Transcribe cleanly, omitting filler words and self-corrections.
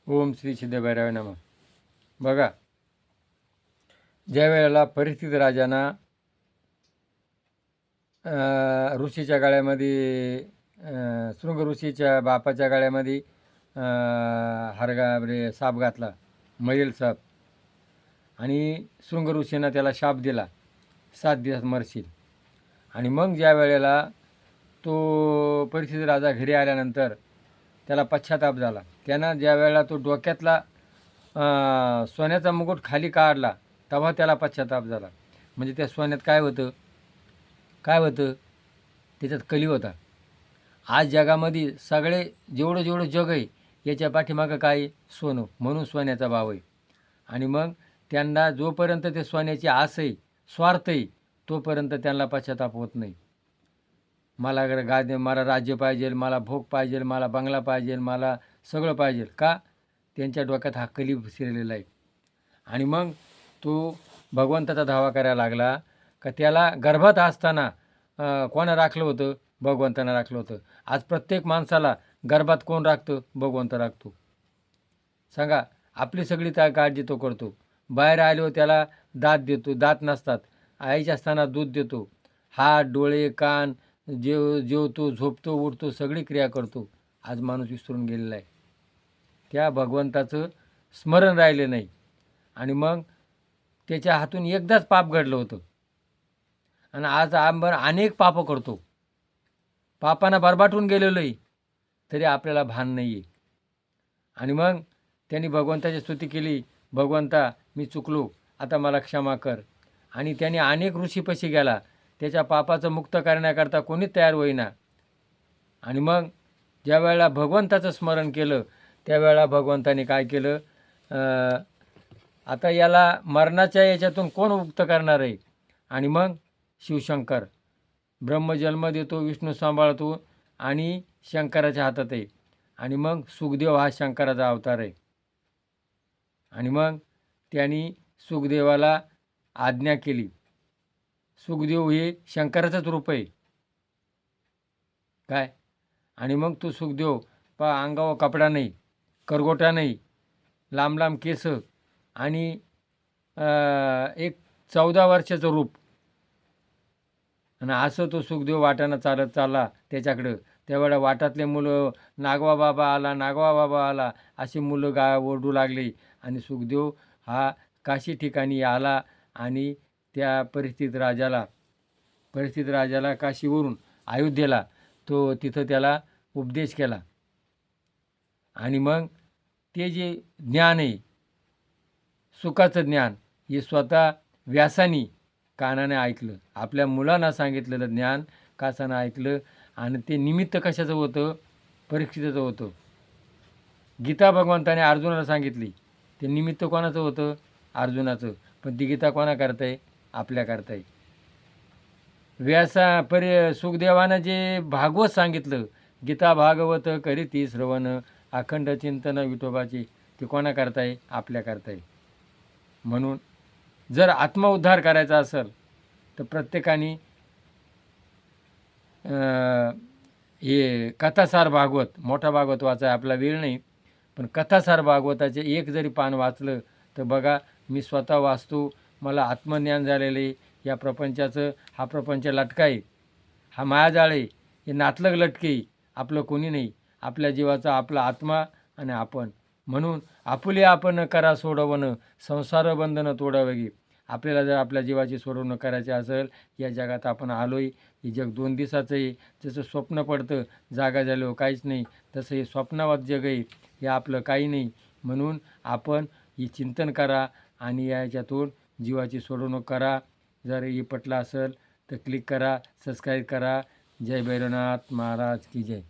ओम श्री सिद्धभैरवाय नमः. बघा, ज्या वेळेला परिस्थिती राजांना ऋषीच्या गाळ्यामध्ये शृंग ऋषीच्या बापाच्या गाळ्यामध्ये साप घातला, मैल साप. आणि शृंग ऋषीनं त्याला शाप दिला, 7 दिवस मरशील. आणि मग ज्या वेळेला तो परिस्थिती राजा घरी आल्यानंतर त्याला पश्चाताप झाला. त्यानं ज्या वेळेला तो डोक्यातला सोन्याचा मुकुट खाली काढला तेव्हा त्याला पश्चाताप झाला. म्हणजे त्या सोन्यात काय होतं त्याच्यात कली होता. आज जगामध्ये सगळे जेवढं जग आहे याच्या पाठीमागं काय? सोनं. म्हणून सोन्याचा भाव आहे. आणि मग त्यांना जोपर्यंत ते सोन्याची आस आहे, स्वार्थ आहे, तोपर्यंत त्यांना पश्चाताप होत नाही. मला राज्य पाहिजे, मला भोग पाहिजे, मला बंगला पाहिजे, मला सगळं पाहिजे. का? त्यांच्या डोक्यात हा कली शिरलेला आहे. आणि मग तो भगवंताचा धावा करायला लागला का त्याला गर्भात असताना कोणा राखलं होतं? भगवंतानं राखलं होतं. आज प्रत्येक माणसाला गर्भात कोण राखतं? भगवंत राखतो. सांगा, आपली सगळी काळजी तो करतो. बाहेर आलो त्याला दात देतो, दात नसतात, आईच्या असताना दूध देतो, हात डोळे कान जेवतो, झोपतो, उठतो, सगळी क्रिया करतो. आज माणूस विसरून गेलेला आहे. त्या भगवंताचं स्मरण राहिलं नाही. आणि मग त्याच्या हातून एकदाच पाप घडलं होतं आणि आज अनेक पापं करतो. पापांना बरबाटून गेलेलो आहे तरी आपल्याला भान नाही आहे. आणि मग त्यांनी भगवंताची स्तुती केली, भगवंता मी चुकलो, आता मला क्षमा कर. आणि त्याने अनेक ऋषीपाशी गेला, त्याच्या पापाचं मुक्त करण्याकरता कोणीच तयार होईना. आणि मग ज्या वेळेला भगवंताचं स्मरण केलं त्यावेळेला भगवंताने काय केलं? आता याला मरणाच्या याच्यातून कोण मुक्त करणार आहे? आणि मग शिवशंकर ब्रह्मजन्म देतो, विष्णू सांभाळतो आणि शंकराच्या हातात आहे. आणि मग सुखदेव हा शंकराचा अवतार आहे. आणि मग त्यांनी सुखदेवाला आज्ञा केली. सुखदेव हे शंकराचंच रूप आहे काय? आणि मग तो सुखदेव अंगावर कपडा नाही, करगोटा नाही, लांब लांब केस आणि एक 14 वर्षाचं रूप. आणि असं तो सुखदेव वाटानं चालत चालला त्याच्याकडं. त्यावेळेला वाटातले मुलं नागवा बाबा आला अशी मुलं ओरडू लागली. आणि सुखदेव हा काशी ठिकाणी आला आणि त्या परिस्थिती राजाला काशीवरून अयोध्येला तो तिथं त्याला उपदेश केला. आणि मग ते जे ज्ञान आहे, सुखाचं ज्ञान, हे स्वतः व्यासानी कानाने ऐकलं. आपल्या मुलांना सांगितलेलं ज्ञान कासानं ऐकलं. आणि ते निमित्त कशाचं होतं? परीक्षिताचं होतं. गीता भगवंताने अर्जुनाला सांगितली, ते निमित्त कोणाचं होतं? अर्जुनाचं. पण ती गीता कोणा करताय? आपल्या करताय. सुखदेवानं जे भागवत सांगितलं, गीता भागवत करीती श्रवण, अखंड चिंतन विठोबाचे, ते कोणा करताय? आपल्या करताय. म्हणून जर आत्मउद्धार करायचा असेल तर प्रत्येकाने हे कथासार भागवत, मोठा भागवत वाचाय आपला वेळ नाही, पण कथासार भागवताचे एक जरी पान वाचलं तर बघा, मी स्वतः वाचतो, मला आत्मज्ञान झालेलं आहे. या प्रपंचाचं, हा प्रपंच लटका आहे, हा मायाजाळ आहे, हे नातलग लटके, आपलं कोणी नाही. आपल्या जीवाचा आपला आत्मा आणि आपण. म्हणून आपुले आपण करा सोडवणं, संसार बंधनं तोडावगी. आपल्याला जर आपल्या जीवाची सोडवणूक करायची असेल, या जगात आपण आलो आहे. हे जग 2 दिवसाचं आहे. जसं स्वप्न पडतं, जागा झाल्यावर काहीच नाही, तसं हे स्वप्नावत जग आहे, हे आपलं काही नाही. म्हणून आपण हे चिंतन करा आणि याच्यातून जीवाची सोडवणूक करा. जर हे पटलं असेल तर क्लिक करा, सबस्क्राईब करा. जय भैरवनाथ महाराज की जय.